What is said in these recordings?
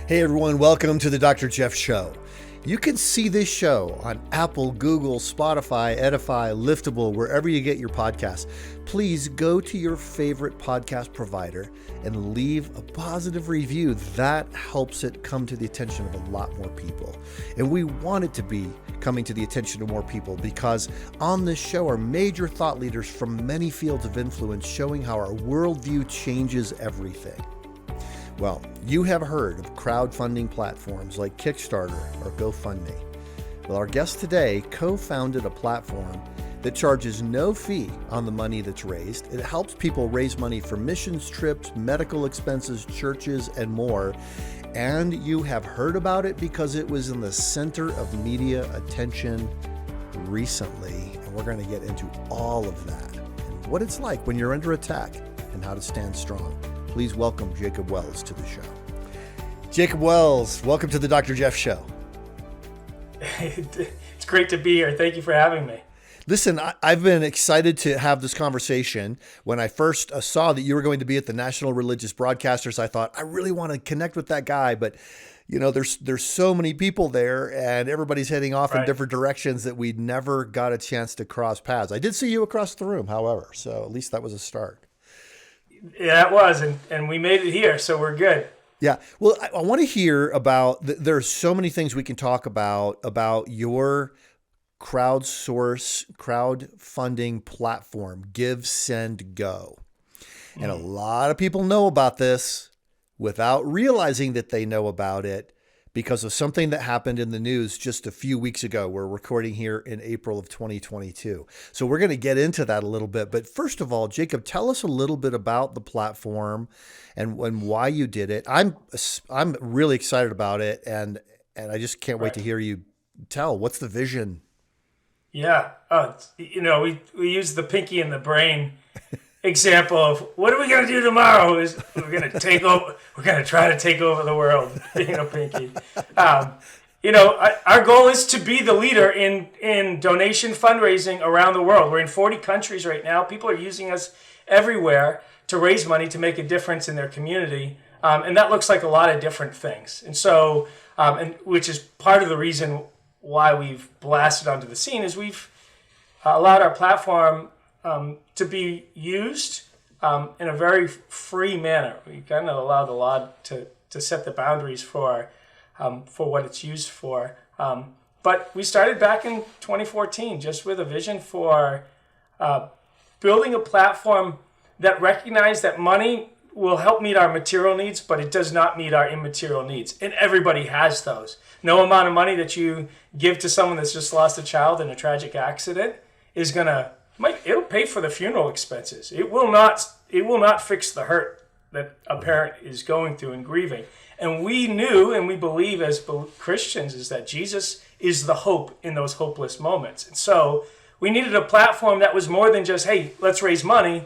Hey everyone, welcome to the Dr. Jeff Show. You can see this show on Apple, Google, Spotify, Edify, Liftable, wherever you get your podcasts. Please go to your favorite podcast provider and leave a positive review. That helps it come to the attention of a lot more people. And we want it to be coming to the attention of more people because on this show are major thought leaders from many fields of influence showing how our worldview changes everything. Well, you have heard of crowdfunding platforms like Kickstarter or GoFundMe. Well, our guest today co-founded a platform that charges no fee on the money that's raised. It helps people raise money for missions trips, medical expenses, churches, and more. And you have heard about it because it was in the center of media attention recently. And we're going to get into all of that and what it's like when you're under attack and how to stand strong. Please welcome Jacob Wells to the show. Jacob Wells, welcome to the Dr. Jeff Show. It's great to be here. Thank you for having me. Listen, I've been excited to have this conversation. When I first saw that you were going to be at the National Religious Broadcasters, I thought, I really want to connect with that guy. But, you know, there's so many people there and everybody's heading off in different directions that we never got a chance to cross paths. I did see you across the room, however, so at least that was a start. Yeah, it was, and we made it here, so we're good. Yeah, well, I want to hear about, there's so many things we can talk about your crowdfunding platform, GiveSendGo. And a lot of people know about this without realizing that they know about it because of something that happened in the news just a few weeks ago. We're recording here in April of 2022. So we're going to get into that a little bit. But first of all, Jacob, tell us a little bit about the platform and why you did it. I'm really excited about it. And I just can't wait to hear you tell. What's the vision? Yeah. We use the pinky in the brain example of what are we going to do tomorrow is we're going to take over. We're going to try to take over the world. Pinky. Our goal is to be the leader in donation fundraising around the world. We're in 40 countries right now. People are using us everywhere to raise money to make a difference in their community. And that looks like a lot of different things. And so, which is part of the reason why we've blasted onto the scene is we've allowed our platform to be used in a very free manner. We kind of allow the law to set the boundaries for what it's used for. But we started back in 2014 just with a vision for building a platform that recognized that money will help meet our material needs, but it does not meet our immaterial needs. And everybody has those. No amount of money that you give to someone that's just lost a child in a tragic accident is it'll pay for the funeral expenses. It will not fix the hurt that a parent is going through and grieving. And we knew and we believe as Christians is that Jesus is the hope in those hopeless moments. And so we needed a platform that was more than just, hey, let's raise money.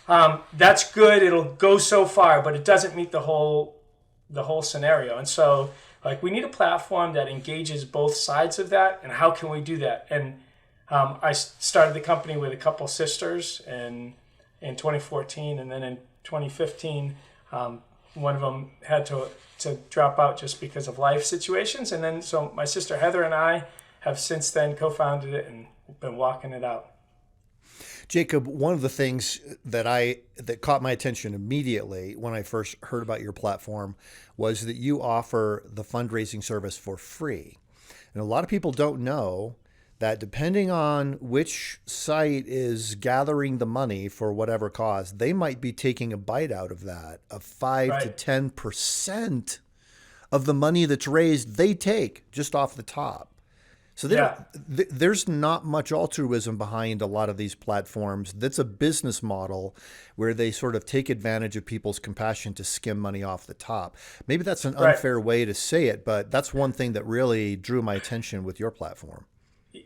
That's good. It'll go so far, but it doesn't meet the whole scenario. And so we need a platform that engages both sides of that. And how can we do that? And I started the company with a couple sisters in 2014, and then in 2015, one of them had to drop out just because of life situations. And then so my sister Heather and I have since then co-founded it and been walking it out. Jacob, one of the things that caught my attention immediately when I first heard about your platform was that you offer the fundraising service for free. And a lot of people don't know that depending on which site is gathering the money for whatever cause, they might be taking a bite out of that, of 5 to 10% of the money that's raised, they take just off the top. So there's not much altruism behind a lot of these platforms. That's a business model where they sort of take advantage of people's compassion to skim money off the top. Maybe that's an unfair way to say it, but that's one thing that really drew my attention with your platform.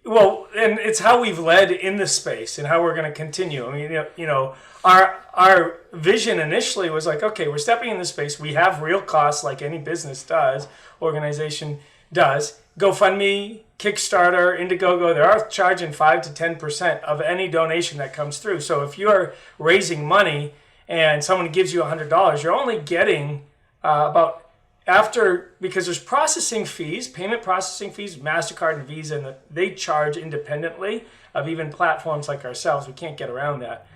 Well, and it's how we've led in this space and how we're going to continue. I mean, our vision initially was like, okay, we're stepping in this space. We have real costs like any business does, organization does. GoFundMe, Kickstarter, Indiegogo, they're charging 5 to 10% of any donation that comes through. So if you're raising money and someone gives you $100, you're only getting about because there's processing fees, payment processing fees, MasterCard and Visa, and they charge independently of even platforms like ourselves. We can't get around that.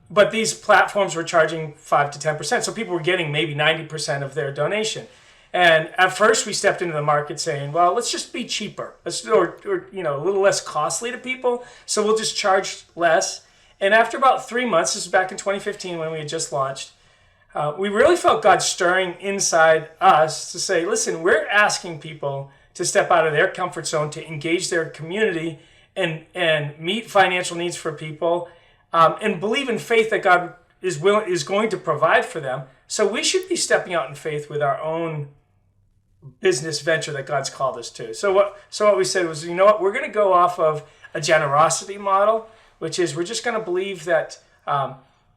But these platforms were charging 5 to 10%. So people were getting maybe 90% of their donation. And at first we stepped into the market saying, well, let's just be cheaper. Or a little less costly to people. So we'll just charge less. And after about 3 months, this was back in 2015 when we had just launched, we really felt God stirring inside us to say, listen, we're asking people to step out of their comfort zone, to engage their community and meet financial needs for people, and believe in faith that God is going to provide for them. So we should be stepping out in faith with our own business venture that God's called us to. So what we said was, you know what, we're going to go off of a generosity model, which is we're just going to believe that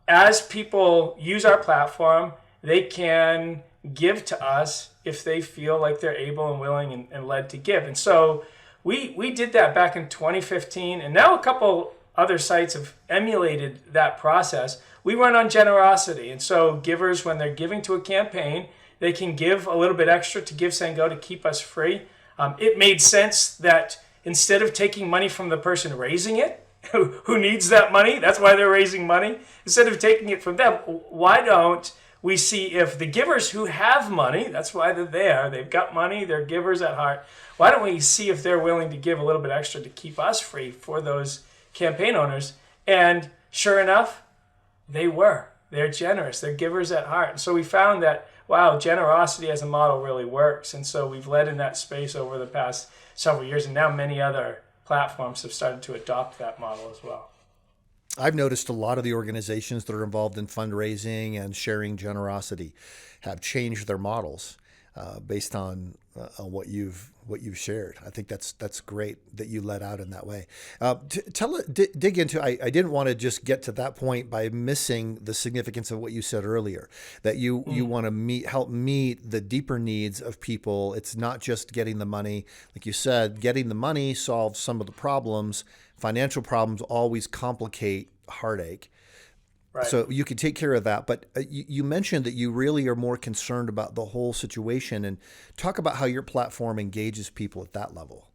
as people use our platform, they can give to us if they feel like they're able and willing and led to give. And so we did that back in 2015, and now a couple other sites have emulated that process. We run on generosity, and so givers, when they're giving to a campaign, they can give a little bit extra to GiveSendGo to keep us free. It made sense that instead of taking money from the person raising it, who needs that money, that's why they're raising money, instead of taking it from them, why don't we see if the givers who have money, that's why they're there, they've got money, they're givers at heart, why don't we see if they're willing to give a little bit extra to keep us free for those campaign owners? And sure enough, they were. They're generous. They're givers at heart. And so we found that, wow, generosity as a model really works. And so we've led in that space over the past several years, and now many other platforms have started to adopt that model as well. I've noticed a lot of the organizations that are involved in fundraising and sharing generosity have changed their models based on what you've shared. I think that's great that you let out in that way. Dig into. I didn't want to just get to that point by missing the significance of what you said earlier. That you want to help meet the deeper needs of people. It's not just getting the money, like you said. Getting the money solves some of the problems. Financial problems always complicate heartache. Right. So you can take care of that. But you mentioned that you really are more concerned about the whole situation, and talk about how your platform engages people at that level.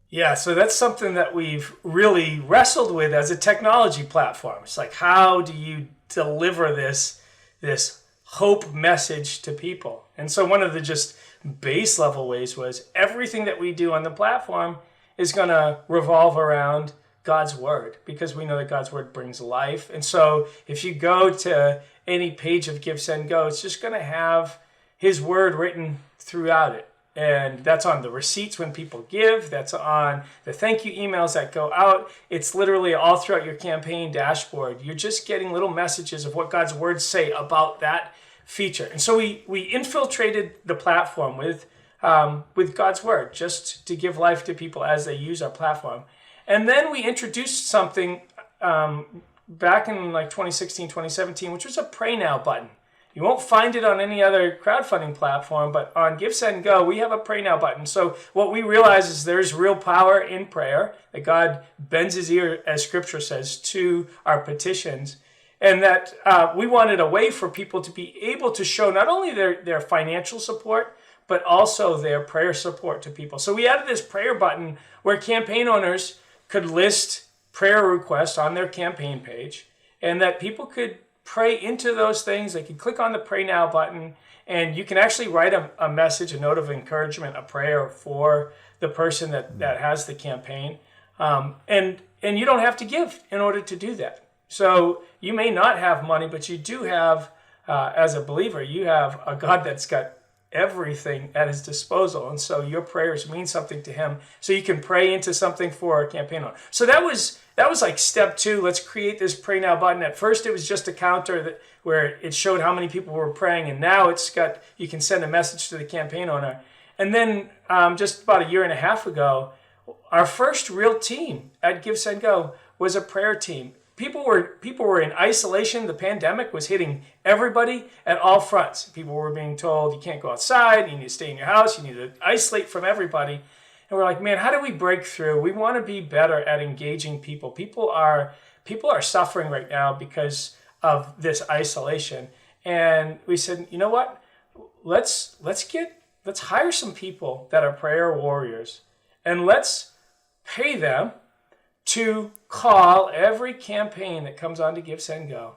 Yeah, so that's something that we've really wrestled with as a technology platform. It's like, how do you deliver this hope message to people? And so one of the just base level ways was everything that we do on the platform is going to revolve around God's word, because we know that God's word brings life. And so if you go to any page of GiveSendGo, it's just going to have his word written throughout it. And that's on the receipts when people give. That's on the thank you emails that go out. It's literally all throughout your campaign dashboard. You're just getting little messages of what God's words say about that feature. And so we infiltrated the platform with God's word, just to give life to people as they use our platform. And then we introduced something back in like 2016, 2017, which was a Pray Now button. You won't find it on any other crowdfunding platform, but on GiveSendGo, we have a Pray Now button. So what we realize is there's real power in prayer, that God bends his ear, as scripture says, to our petitions. And that we wanted a way for people to be able to show not only their financial support, but also their prayer support to people. So we added this prayer button where campaign owners could list prayer requests on their campaign page, and that people could pray into those things. They could click on the Pray Now button, and you can actually write a message, a note of encouragement, a prayer for the person that has the campaign. And you don't have to give in order to do that. So you may not have money, but you do have, as a believer, you have a God that's got everything at his disposal. And so your prayers mean something to him. So you can pray into something for a campaign owner. So that was like step 2. Let's create this Pray Now button. At first, it was just a counter where it showed how many people were praying. And now you can send a message to the campaign owner. And then just about a year and a half ago, our first real team at GiveSendGo was a prayer team. People were in isolation. The pandemic was hitting everybody at all fronts. People were being told, you can't go outside, you need to stay in your house, you need to isolate from everybody. And we're like, man, how do we break through? We want to be better at engaging people. People are suffering right now because of this isolation. And we said, you know what? let's hire some people that are prayer warriors, and let's pay them to call every campaign that comes on to GiveSendGo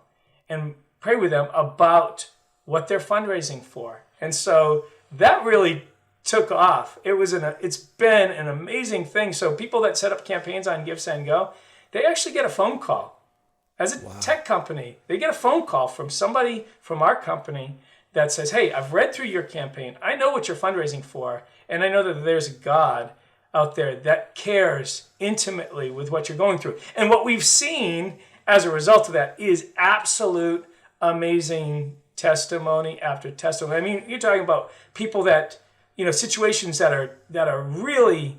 and pray with them about what they're fundraising for. And so that really took off. It's been an amazing thing. So people that set up campaigns on GiveSendGo, they actually get a phone call. As a tech company, they get a phone call from somebody from our company that says, hey, I've read through your campaign. I know what you're fundraising for, and I know that there's a God out there that cares intimately with what you're going through. And what we've seen as a result of that is absolute amazing testimony after testimony. I mean, you're talking about people that, situations that are really,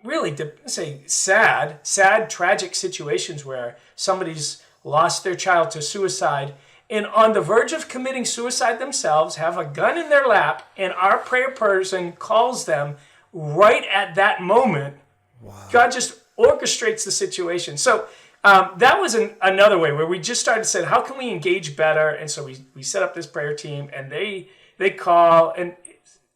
really, say, sad, tragic situations where somebody's lost their child to suicide and on the verge of committing suicide themselves, have a gun in their lap, and our prayer person calls them right at that moment. Wow. God just orchestrates the situation. So that was another way where we just started to say, how can we engage better? And so we set up this prayer team, and they call, and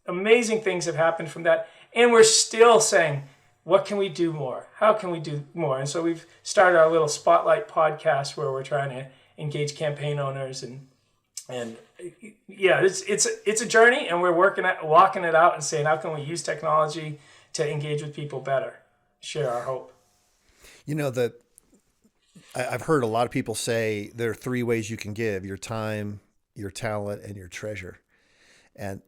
amazing things have happened from that. And we're still saying, what can we do more? How can we do more? And so we've started our little Spotlight podcast where we're trying to engage campaign owners, and yeah, it's a journey, and we're walking it out and saying, how can we use technology to engage with people better, share our hope. I've heard a lot of people say there are 3 ways you can give: your time, your talent, and your treasure. And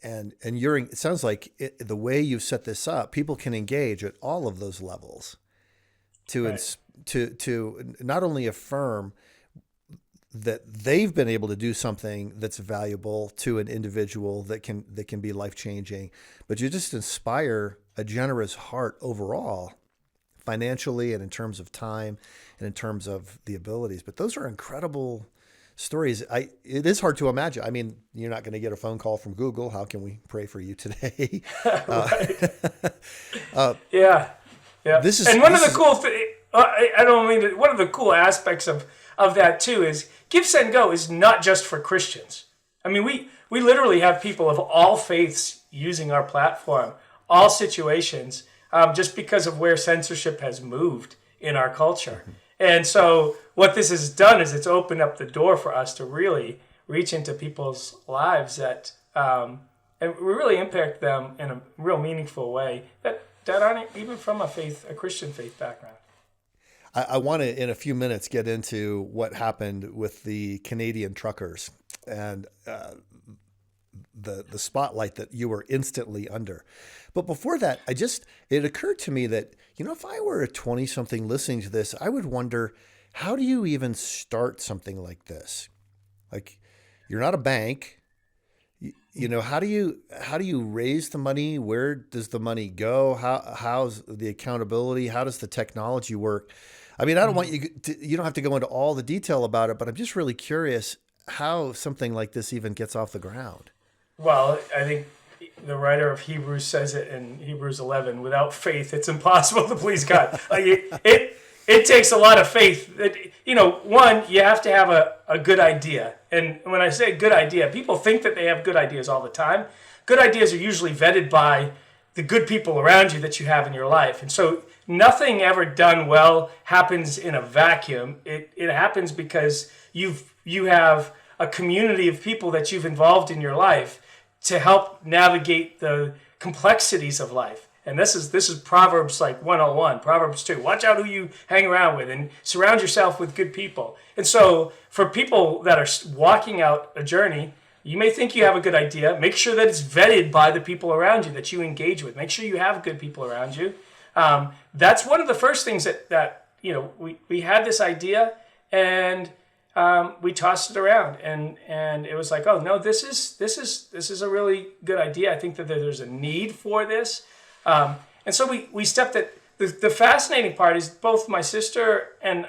it sounds like the way you've set this up, people can engage at all of those levels to not only affirm that they've been able to do something that's valuable to an individual that can be life-changing, but you just inspire a generous heart overall, financially and in terms of time and in terms of the abilities. But those are incredible stories. It is hard to imagine. I mean, you're not going to get a phone call from Google. How can we pray for you today? Yeah. This is, and one of the cool aspects of that too is GiveSendGo is not just for Christians. I mean, we literally have people of all faiths using our platform, all situations, just because of where censorship has moved in our culture. And so what this has done is it's opened up the door for us to really reach into people's lives and really impact them in a real meaningful way that aren't even from a Christian faith background. I want to, in a few minutes, get into what happened with the Canadian truckers and the spotlight that you were instantly under. But before that, it occurred to me that, if I were a 20-something listening to this, I would wonder, how do you even start something like this? Like, you're not a bank. How do you raise the money? Where does the money go? How's the accountability? How does the technology work? I mean, I don't want you don't have to go into all the detail about it, but I'm just really curious how something like this even gets off the ground. Well, I think the writer of Hebrews says it in Hebrews 11, without faith, it's impossible to please God. It takes a lot of faith. One, you have to have a good idea. And when I say good idea, people think that they have good ideas all the time. Good ideas are usually vetted by the good people around you that you have in your life. And so nothing ever done well happens in a vacuum. It happens because you have a community of people that you've involved in your life to help navigate the complexities of life. And this is Proverbs 101, Proverbs 2. Watch out who you hang around with and surround yourself with good people. And so for people that are walking out a journey, you may think you have a good idea. Make sure that it's vetted by the people around you that you engage with. Make sure you have good people around you. That's one of the first things that we had this idea, and we tossed it around, and it was like, oh no, this is a really good idea. I think that there's a need for this, and so we stepped it. The fascinating part is both my sister and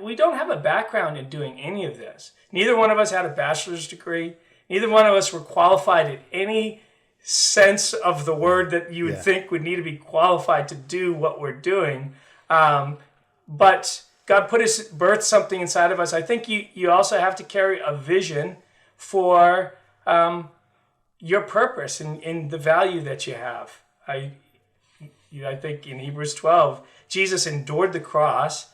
we don't have a background in doing any of this. Neither one of us had a bachelor's degree. Neither one of us were qualified in any sense of the word that you would think would need to be qualified to do what we're doing. But God birthed something inside of us. I think you also have to carry a vision for your purpose and the value that you have. I think in Hebrews 12, Jesus endured the cross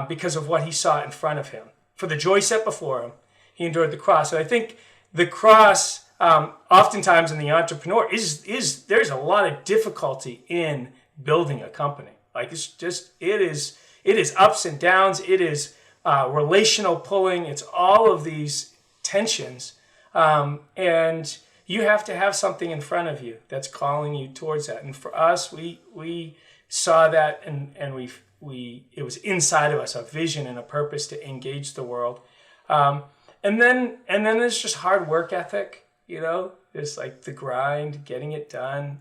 because of what he saw in front of him. For the joy set before him, he endured the cross. And I think the cross, oftentimes in the entrepreneur, there's a lot of difficulty in building a company. Like it is ups and downs. It is relational pulling. It's all of these tensions. And you have to have something in front of you that's calling you towards that. And for us, we saw that and it was inside of us, a vision and a purpose to engage the world. And then there's just hard work ethic, there's like the grind, getting it done,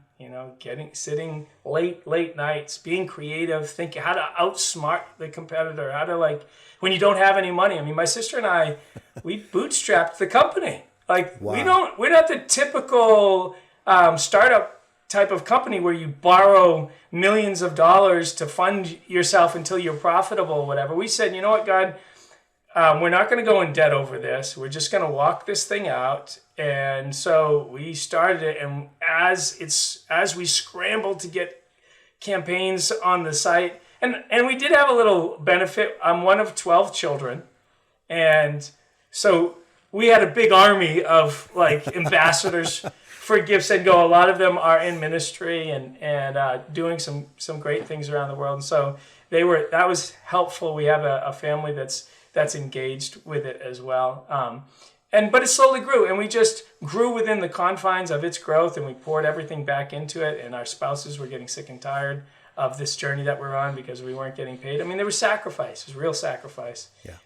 sitting late nights, being creative, thinking how to outsmart the competitor, how to when you don't have any money. I mean, my sister and I, we bootstrapped the company. Like, wow. We're not the typical startup type of company where you borrow millions of dollars to fund yourself until you're profitable or whatever. We said, you know what, God, we're not going to go in debt over this. We're just going to walk this thing out. And so we started it. And as we scrambled to get campaigns on the site, and we did have a little benefit. I'm one of 12 children. And so we had a big army of ambassadors for GiveSendGo. A lot of them are in ministry and doing some great things around the world. And so that was helpful. We have a family that's engaged with it as well. But it slowly grew, and we just grew within the confines of its growth, and we poured everything back into it. And our spouses were getting sick and tired of this journey that we're on because we weren't getting paid. I mean, there was sacrifice. It was real sacrifice. Yeah.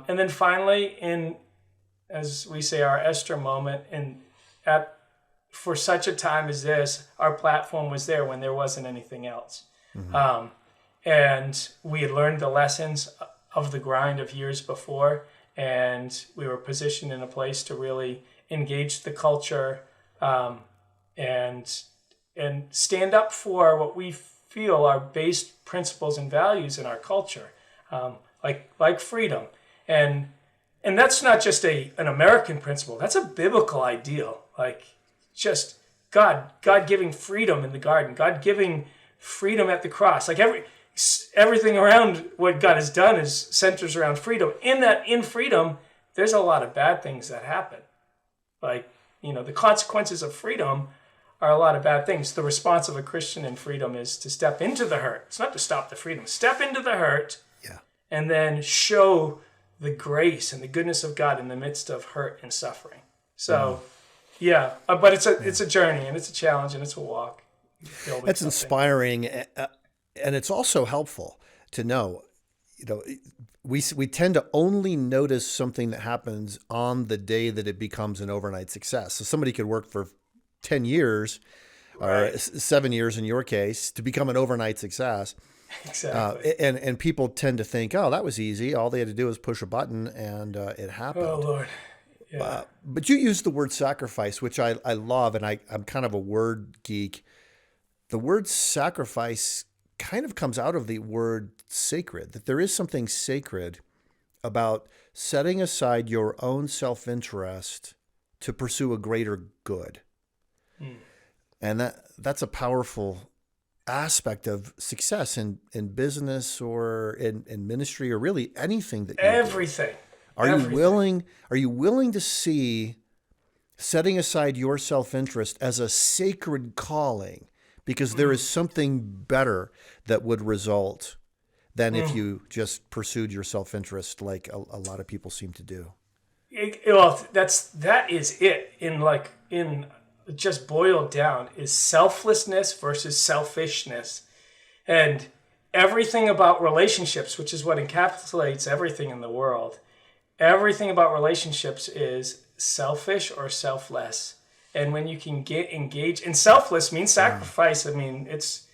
And then finally, as we say, our Esther moment, for such a time as this, our platform was there when there wasn't anything else. Mm-hmm. And we had learned the lessons of the grind of years before, and we were positioned in a place to really engage the culture and stand up for what we feel are base principles and values in our culture, like freedom. And that's not just an American principle. That's a biblical ideal. Like just God giving freedom in the garden, God giving freedom at the cross. Like everything around what God has done centers around freedom. In freedom, there's a lot of bad things that happen. The consequences of freedom are a lot of bad things. The response of a Christian in freedom is to step into the hurt. It's not to stop the freedom. Step into the hurt, and then show the grace and the goodness of God in the midst of hurt and suffering. So, but it's a journey, and it's a challenge, and it's a walk. That's inspiring, and it's also helpful to know. We tend to only notice something that happens on the day that it becomes an overnight success. So somebody could work for 10 years, or 7 years in your case, to become an overnight success. Exactly. And people tend to think, oh, that was easy. All they had to do was push a button and it happened. Oh, Lord. Yeah. But you used the word sacrifice, which I love, and I'm kind of a word geek. The word sacrifice kind of comes out of the word sacred, that there is something sacred about setting aside your own self-interest to pursue a greater good. And that's a powerful aspect of success in business or in ministry or really anything that you everything. Do. Are you willing to see setting aside your self-interest as a sacred calling because there is something better that would result than if you just pursued your self-interest like a lot of people seem to do? That is it in just boiled down is selflessness versus selfishness. And everything about relationships, which is what encapsulates everything in the world, everything about relationships is selfish or selfless. And when you can get engaged, and selfless means sacrifice. I mean, it's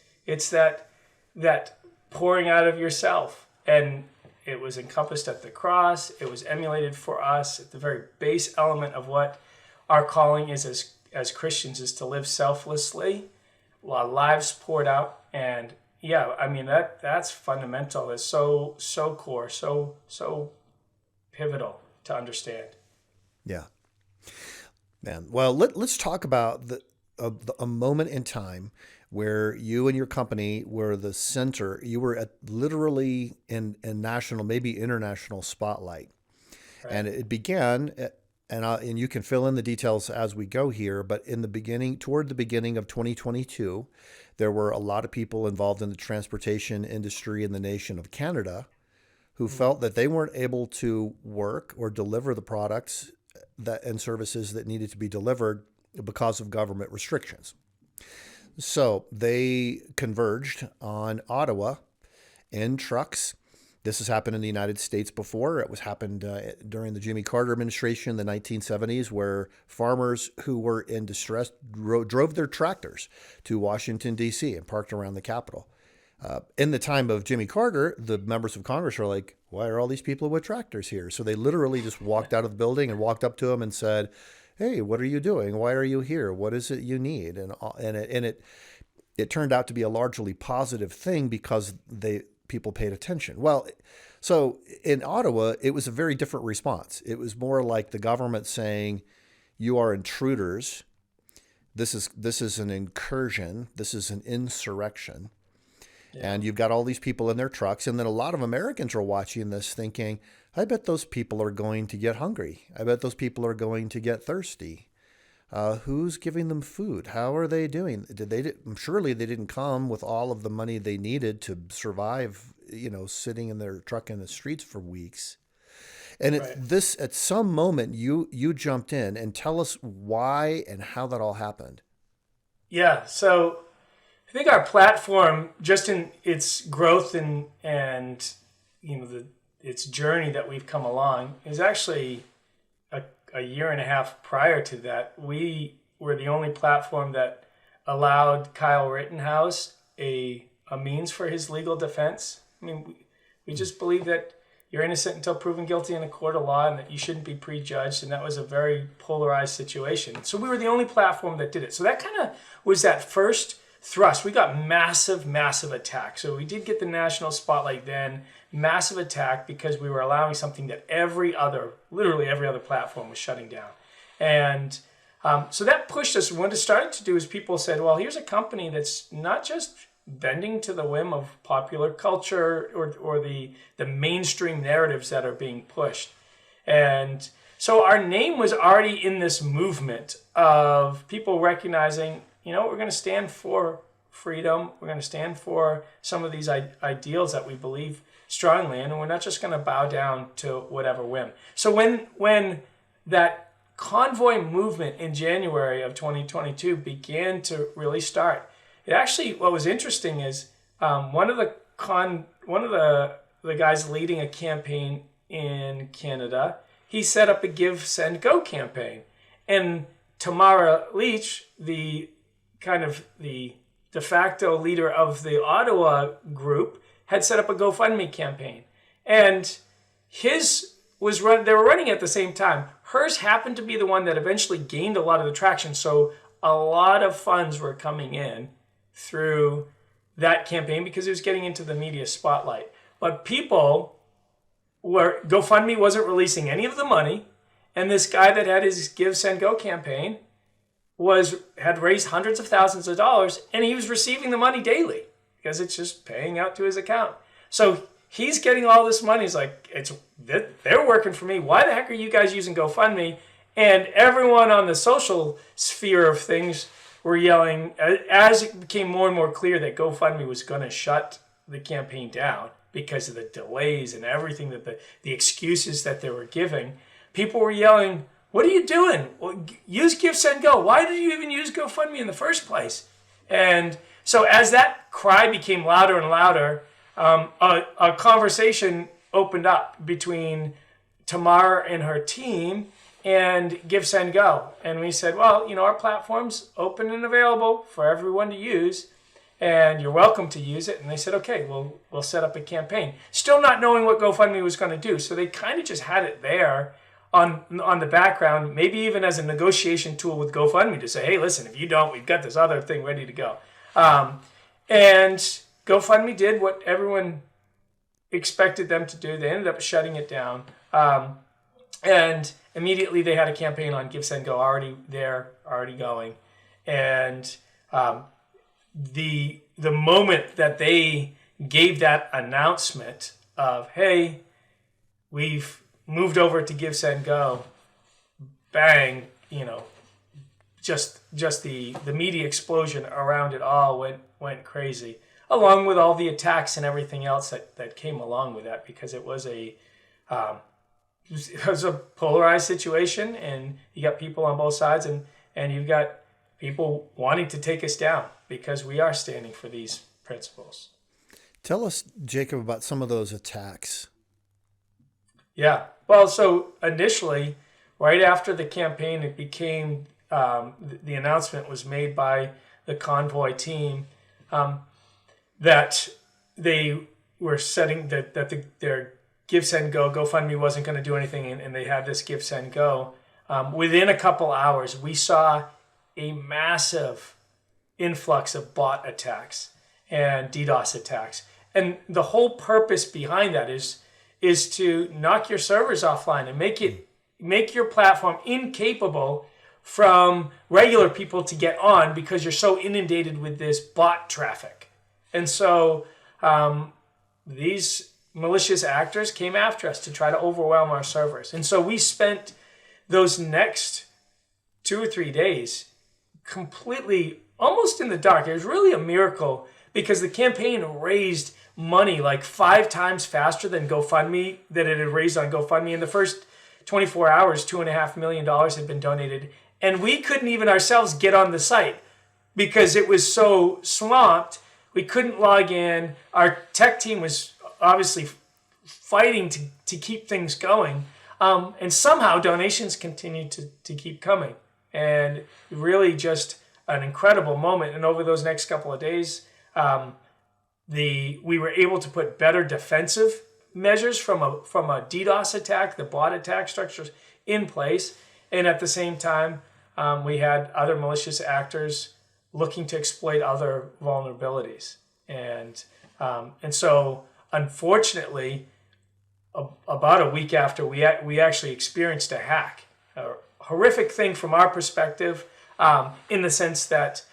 that pouring out of yourself. And it was encompassed at the cross. It was emulated for us at the very base element of what our calling is as Christians, is to live selflessly, our lives poured out. And that's fundamental. It's so core, so pivotal to understand. Yeah. Man, well, let's talk about a moment in time where you and your company were the center. You were at literally in national, maybe international spotlight, Right. and it began. And you can fill in the details as we go here. But in the beginning, toward the beginning of 2022, there were a lot of people involved in the transportation industry in the nation of Canada who Mm. felt that they weren't able to work or deliver the products that and services that needed to be delivered because of government restrictions. So they converged on Ottawa in trucks. This has happened in the United States before. It was happened during the Jimmy Carter administration in the 1970s, where farmers who were in distress drove their tractors to Washington, D.C. and parked around the Capitol. In the time of Jimmy Carter, the members of Congress were like, why are all these people with tractors here? So they literally just walked out of the building and walked up to him and said, hey, what are you doing? Why are you here? What is it you need? And it turned out to be a largely positive thing because people paid attention. Well, so in Ottawa, it was a very different response. It was more like the government saying, you are intruders. This is an incursion. This is an insurrection. Yeah. And you've got all these people in their trucks. And then a lot of Americans are watching this thinking, I bet those people are going to get hungry. I bet those people are going to get thirsty. Who's giving them food? How are they doing? Surely they didn't come with all of the money they needed to survive, sitting in their truck in the streets for weeks. And Right. at some moment you jumped in and tell us why and how that all happened. Yeah. So I think our platform, just in its growth and its journey that we've come along, is actually a year and a half prior to that. We were the only platform that allowed Kyle Rittenhouse a means for his legal defense. I mean, we just believe that you're innocent until proven guilty in a court of law and that you shouldn't be prejudged. And that was a very polarized situation. So we were the only platform that did it. So that kind of was that first thrust. We got massive, massive attack. So we did get the national spotlight then, massive attack because we were allowing something that literally every other platform was shutting down. And so that pushed us. What it started to do is people said, well, here's a company that's not just bending to the whim of popular culture or the mainstream narratives that are being pushed. And so our name was already in this movement of people recognizing, we're going to stand for freedom. We're going to stand for some of these ideals that we believe strongly in, and we're not just going to bow down to whatever whim. So when that Convoy movement in January of 2022 began to really start, it actually, what was interesting is one of the guys leading a campaign in Canada, he set up a GiveSendGo campaign, and Tamara Leach, the de facto leader of the Ottawa group, had set up a GoFundMe campaign, and they were running at the same time. Hers happened to be the one that eventually gained a lot of the traction, so a lot of funds were coming in through that campaign because it was getting into the media spotlight. But GoFundMe wasn't releasing any of the money, and this guy that had his GiveSendGo campaign had raised hundreds of thousands of dollars, and he was receiving the money daily because it's just paying out to his account. So he's getting all this money. He's like, they're working for me. Why the heck are you guys using GoFundMe? And everyone on the social sphere of things were yelling, as it became more and more clear that GoFundMe was going to shut the campaign down because of the delays and everything, that the excuses that they were giving. People were yelling, what are you doing? Well, use GiveSendGo. Why did you even use GoFundMe in the first place? And so as that cry became louder and louder, a conversation opened up between Tamar and her team and GiveSendGo. And we said, well, our platform's open and available for everyone to use, and you're welcome to use it. And they said, okay, we'll set up a campaign. Still not knowing what GoFundMe was going to do. So they kind of just had it there on the background, maybe even as a negotiation tool with GoFundMe to say, hey, listen, if you don't, we've got this other thing ready to go. And GoFundMe did what everyone expected them to do. They ended up shutting it down. And immediately they had a campaign on GiveSendGo already there, already going. And the moment that they gave that announcement of, hey, we've moved over to GiveSendGo, bang, just the media explosion around it all went crazy, along with all the attacks and everything else that came along with that, because it was a polarized situation, and you got people on both sides, and you've got people wanting to take us down because we are standing for these principles. Tell us, Jacob, about some of those attacks. Yeah. Well, so initially, right after the campaign, it became the announcement was made by the Convoy team that they were setting their GiveSendGo GoFundMe wasn't going to do anything, and they had this GiveSendGo. Within a couple hours, we saw a massive influx of bot attacks and DDoS attacks, and the whole purpose behind that is to knock your servers offline and make your platform incapable from regular people to get on, because you're so inundated with this bot traffic. And so these malicious actors came after us to try to overwhelm our servers. And so we spent those next 2 or 3 days completely almost in the dark. It was really a miracle, because the campaign raised money like 5 times faster than GoFundMe, that it had raised on GoFundMe. In the first 24 hours, $2.5 million had been donated. And we couldn't even ourselves get on the site because it was so swamped. We couldn't log in. Our tech team was obviously fighting to keep things going. And somehow donations continued to keep coming. And really just an incredible moment. And over those next couple of days, we were able to put better defensive measures from a DDoS attack, the bot attack structures in place. And at the same time, we had other malicious actors looking to exploit other vulnerabilities. And so, unfortunately, about a week after, we actually experienced a hack, a horrific thing from our perspective, in the sense that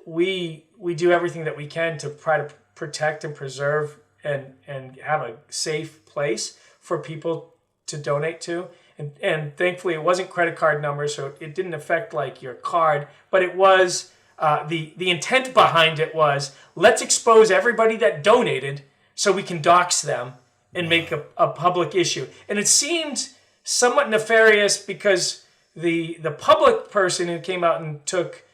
we do everything that we can to try to protect and preserve and have a safe place for people to donate to. And thankfully, it wasn't credit card numbers, so it didn't affect like your card, but it was the intent behind it was, let's expose everybody that donated so we can dox them and make a public issue. And it seemed somewhat nefarious because the public person who came out and took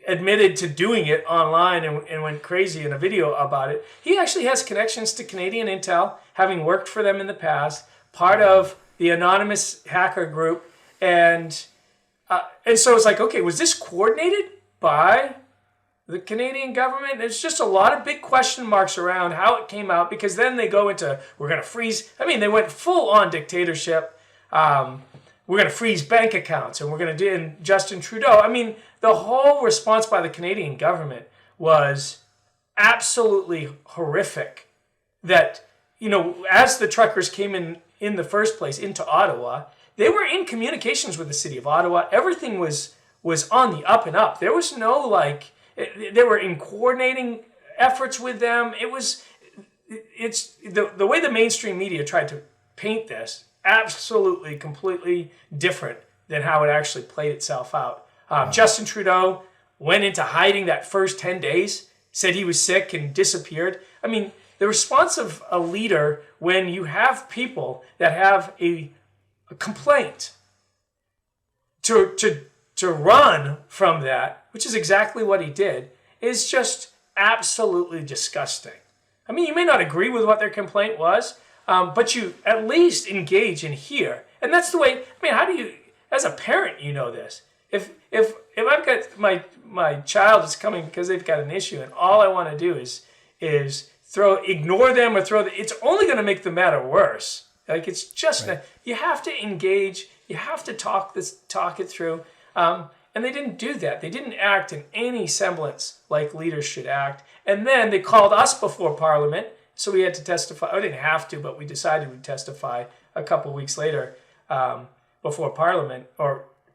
admitted to doing it online and went crazy in a video about it. He actually has connections to Canadian Intel, having worked for them in the past, part of the anonymous hacker group. And so it's like, okay, was this coordinated by the Canadian government? There's just a lot of big question marks around how it came out, because then they go into, we're going to freeze. I mean, they went full on dictatorship. We're going to freeze bank accounts, and we're going to do, and Justin Trudeau. I mean, the whole response by the Canadian government was absolutely horrific. That, as the truckers came in the first place into Ottawa, they were in communications with the city of Ottawa. Everything was on the up and up. There was no they were in coordinating efforts with them. It's the way the mainstream media tried to paint this, absolutely, completely different than how it actually played itself out. Justin Trudeau went into hiding that first 10 days, said he was sick and disappeared. I mean, the response of a leader when you have people that have a complaint to run from that, which is exactly what he did, is just absolutely disgusting. I mean, you may not agree with what their complaint was, but you at least engage and hear. And that's the way, I mean, how do you, as a parent, this. If I've got my child is coming because they've got an issue, and all I want to do is ignore them or it's only going to make the matter worse. Like, it's just, right. You have to engage, you have to talk it through. And they didn't do that. They didn't act in any semblance like leaders should act. And then they called us before Parliament, so we had to testify. I didn't have to, but we decided to testify a couple weeks later, before Parliament,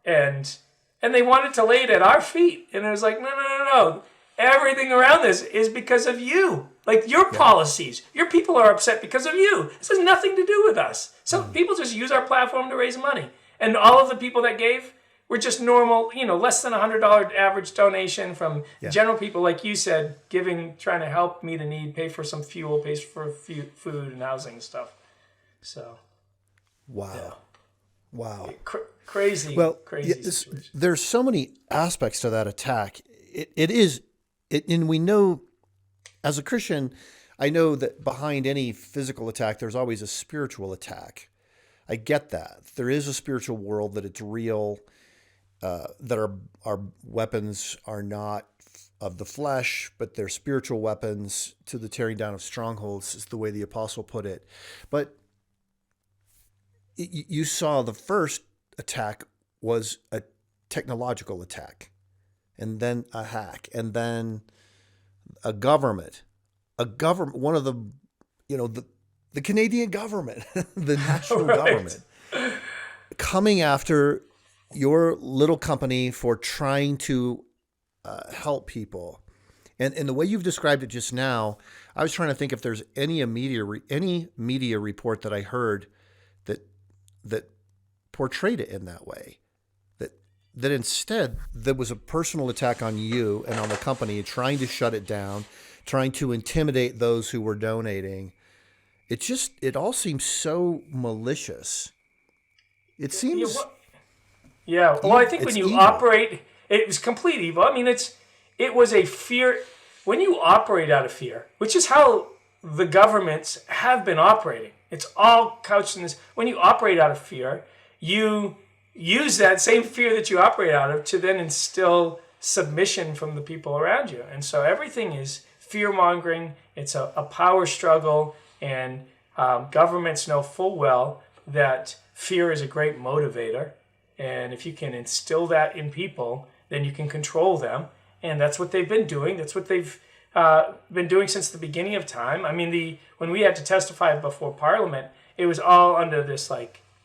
and they wanted to lay it at our feet, and it was like, no. Everything around this is because of you. Like your policies, your people are upset because of you. This has nothing to do with us. So people just use our platform to raise money, and all of the people that gave were just normal, less than $100 average donation from general people, like you said, trying to help meet a need, pay for some fuel, pay for food and housing and stuff. So, wow. Crazy. Well, crazy. There's so many aspects to that attack. And we know, as a Christian, I know that behind any physical attack, there's always a spiritual attack. I get that. There is a spiritual world, that it's real, that our weapons are not of the flesh, but they're spiritual weapons to the tearing down of strongholds, is the way the apostle put it. But you saw the first attack was a technological attack, and then a hack, and then a government, one of the Canadian government, the national government, coming after your little company for trying to help people. And the way you've described it just now, I was trying to think if there's any media report that I heard that portrayed it in that way. That instead there was a personal attack on you and on the company, trying to shut it down, trying to intimidate those who were donating. It all seems so malicious. It seems. Yeah. Well, I think when you operate, it was complete evil. I mean, it was a fear. When you operate out of fear, which is how the governments have been operating, it's all couched in this. When you operate out of fear, you use that same fear that you operate out of to then instill submission from the people around you. And so everything is fear-mongering. It's a power struggle, and governments know full well that fear is a great motivator. And if you can instill that in people, then you can control them. And that's what they've been doing. That's what they've been doing since the beginning of time. I mean, when we had to testify before Parliament, it was all under this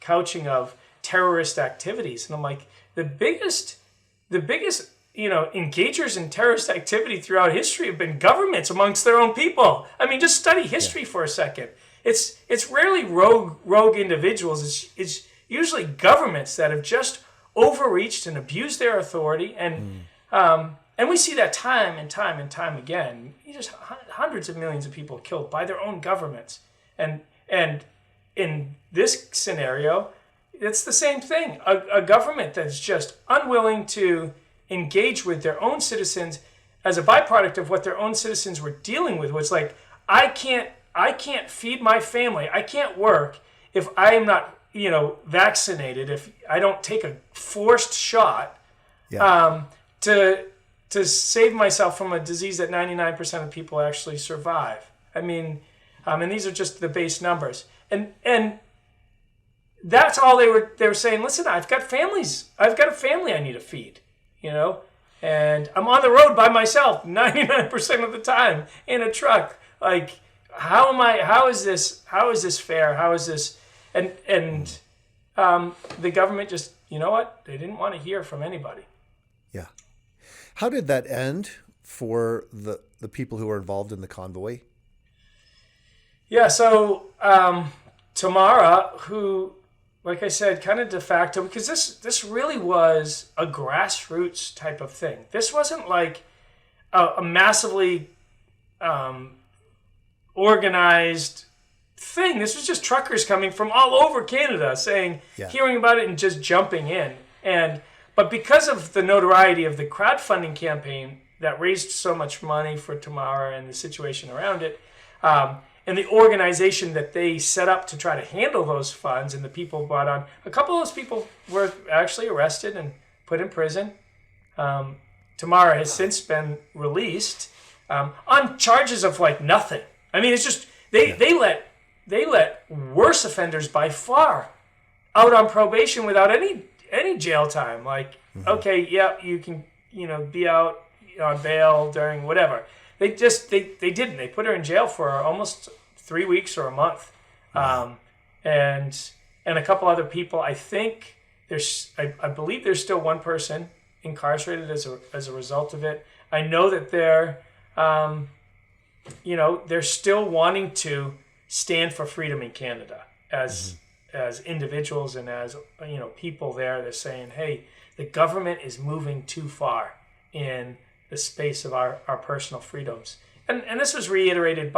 couching of terrorist activities. And I'm like, the biggest engagers in terrorist activity throughout history have been governments amongst their own people. I mean, just study history for a second. It's rarely rogue individuals. It's usually governments that have just overreached and abused their authority, and we see that time and time and time again. Just hundreds of millions of people killed by their own governments, and in this scenario, it's the same thing. A government that's just unwilling to engage with their own citizens as a byproduct of what their own citizens were dealing with. Was like, I can't feed my family. I can't work if I am not vaccinated, if I don't take a forced shot to save myself from a disease that 99% of people actually survive. I mean, and these are just the base numbers. And that's all they were saying. Listen, I've got families. I've got a family I need to feed, and I'm on the road by myself 99% of the time in a truck. Like, how is this fair? How is this? And the government just, they didn't want to hear from anybody. Yeah. How did that end for the people who were involved in the convoy? Yeah, so Tamara, who, like I said, kind of de facto, because this really was a grassroots type of thing. This wasn't like a massively organized thing. This was just truckers coming from all over Canada hearing about it and just jumping in. But because of the notoriety of the crowdfunding campaign that raised so much money for Tamara and the situation around it, and the organization that they set up to try to handle those funds and the people brought on, a couple of those people were actually arrested and put in prison. Tamara has since been released on charges of nothing. I mean, it's just they let worse offenders by far out on probation without any jail time. Okay, yeah, you can be out on bail during whatever. They didn't. They put her in jail for almost 3 weeks or a month, and and a couple other people. I think I believe there's still one person incarcerated as a result of it. I know that they're still wanting to stand for freedom in Canada as individuals and as people there. They're saying, hey, the government is moving too far in the space of our personal freedoms. And this was reiterated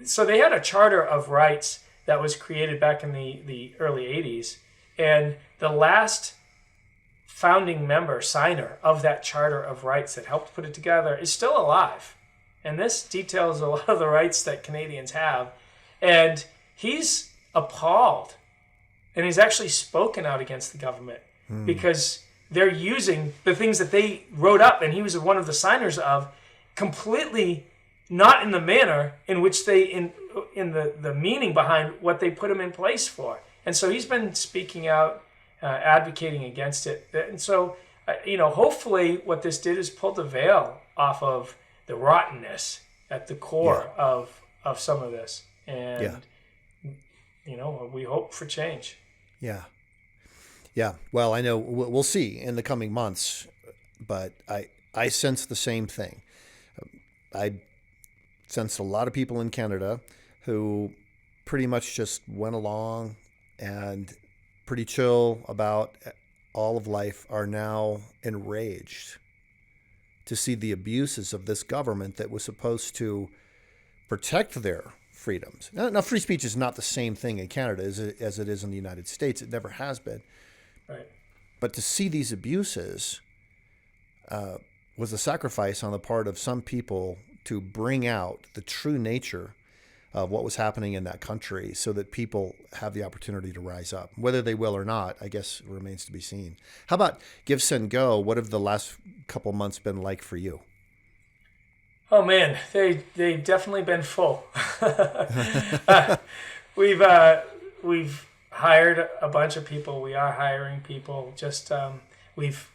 so they had a Charter of Rights that was created back in the early 80s. And the last founding member, signer of that Charter of Rights that helped put it together is still alive. And this details a lot of the rights that Canadians have. And he's appalled. And he's actually spoken out against the government because they're using the things that they wrote up, and he was one of the signers of, completely not in the manner in which they, in the meaning behind what they put him in place for. And so he's been speaking out, advocating against it. And so, hopefully what this did is pull the veil off of the rottenness at the core of some of this. And, we hope for change. Yeah. Yeah. Well, I know we'll see in the coming months, but I sense the same thing. I sensed a lot of people in Canada who pretty much just went along and pretty chill about all of life are now enraged to see the abuses of this government that was supposed to protect their freedoms. Now, free speech is not the same thing in Canada as it is in the United States. It never has been. Right. But to see these abuses was a sacrifice on the part of some people to bring out the true nature of what was happening in that country so that people have the opportunity to rise up. Whether they will or not, I guess remains to be seen. How about GiveSendGo? What have the last couple months been like for you? Oh man, they've definitely been full. We've hired a bunch of people. We are hiring people. Just we've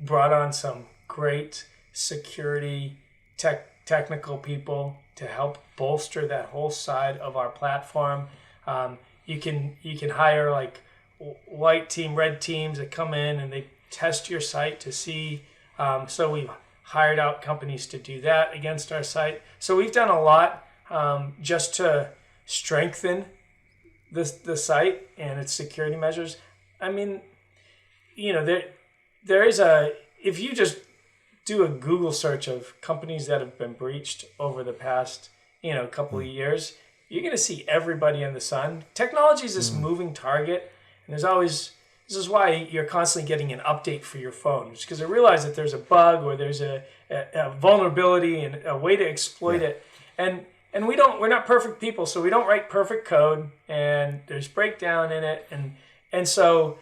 brought on some great security technical people to help bolster that whole side of our platform. You can hire like white team, red teams that come in and they test your site to see. So we've hired out companies to do that against our site. So we've done a lot just to strengthen the site and its security measures. I mean, there is if you just do a Google search of companies that have been breached over the past, couple of years, you're going to see everybody in the sun. Technology is this moving target, and this is why you're constantly getting an update for your phone, just because I realize that there's a bug or there's a vulnerability and a way to exploit it. And we're not perfect people, so we don't write perfect code, and there's breakdown in it, and so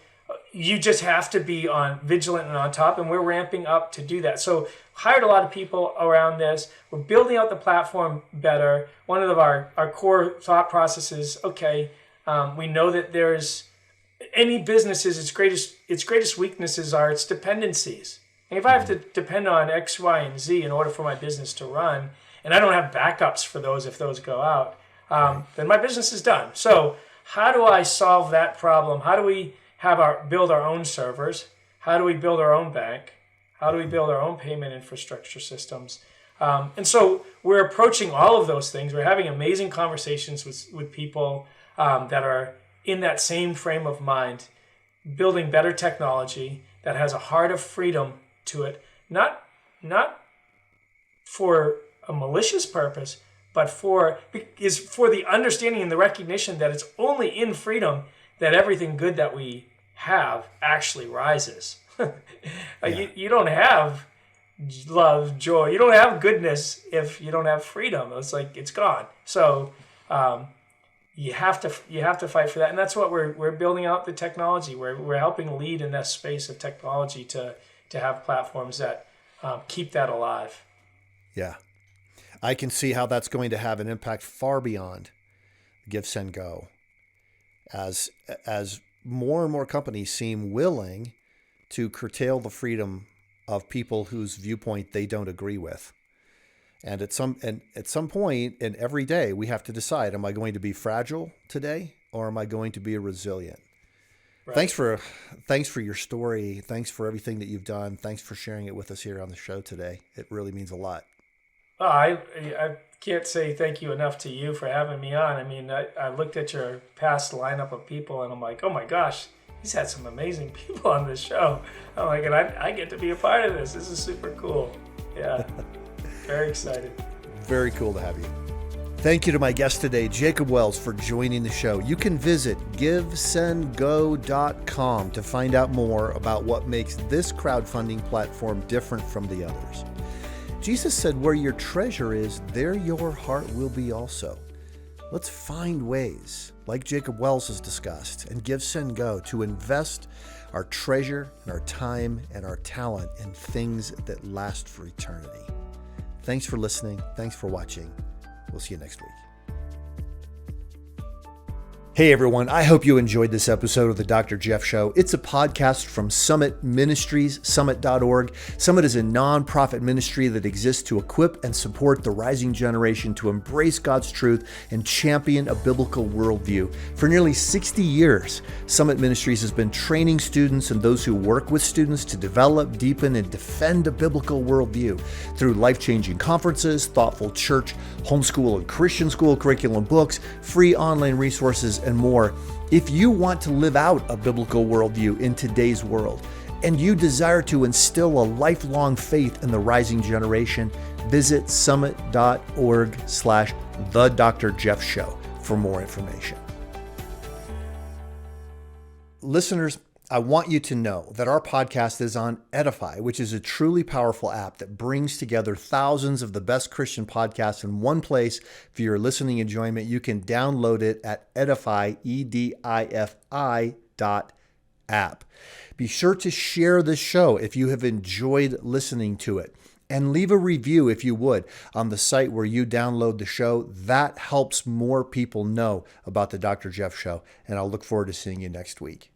you just have to be vigilant and on top, and we're ramping up to do that. So hired a lot of people around this. We're building out the platform better. One of our core thought processes, we know that there's any businesses, its greatest weaknesses are its dependencies. And if I have to depend on X, Y, and Z in order for my business to run, and I don't have backups for those if those go out, then my business is done. So how do I solve that problem? How do we build our own servers? How do we build our own bank? How do we build our own payment infrastructure systems? And so we're approaching all of those things. We're having amazing conversations with people that are in that same frame of mind, building better technology that has a heart of freedom to it, not for a malicious purpose, but for the understanding and the recognition that it's only in freedom that everything good that we have actually rises. You don't have love, joy. You don't have goodness if you don't have freedom. It's like it's gone. So you have to fight for that, and that's what we're building out the technology. We're helping lead in that space of technology to have platforms that keep that alive. Yeah, I can see how that's going to have an impact far beyond GiveSendGo, as more and more companies seem willing to curtail the freedom of people whose viewpoint they don't agree with. And at some point, and every day, we have to decide: am I going to be fragile today, or am I going to be resilient? Right. Thanks for your story. Thanks for everything that you've done. Thanks for sharing it with us here on the show today. It really means a lot. Oh, I can't say thank you enough to you for having me on. I mean, I looked at your past lineup of people and I'm like, oh my gosh, he's had some amazing people on this show. I'm like, and I get to be a part of this. This is super cool. Yeah, very excited. Very cool to have you. Thank you to my guest today, Jacob Wells, for joining the show. You can visit GiveSendGo.com to find out more about what makes this crowdfunding platform different from the others. Jesus said, where your treasure is, there your heart will be also. Let's find ways, like Jacob Wells has discussed, and GiveSendGo to invest our treasure and our time and our talent in things that last for eternity. Thanks for listening. Thanks for watching. We'll see you next week. Hey everyone, I hope you enjoyed this episode of the Dr. Jeff Show. It's a podcast from Summit Ministries, summit.org. Summit is a nonprofit ministry that exists to equip and support the rising generation to embrace God's truth and champion a biblical worldview. For nearly 60 years, Summit Ministries has been training students and those who work with students to develop, deepen, and defend a biblical worldview through life-changing conferences, thoughtful church, homeschool, and Christian school curriculum books, free online resources, and more. If you want to live out a biblical worldview in today's world, and you desire to instill a lifelong faith in the rising generation, visit summit.org/The Dr. Jeff Show for more information. Listeners, I want you to know that our podcast is on Edify, which is a truly powerful app that brings together thousands of the best Christian podcasts in one place for your listening enjoyment. You can download it at Edify, EDIFI.app. Be sure to share this show if you have enjoyed listening to it. And leave a review, if you would, on the site where you download the show. That helps more people know about the Dr. Jeff Show. And I'll look forward to seeing you next week.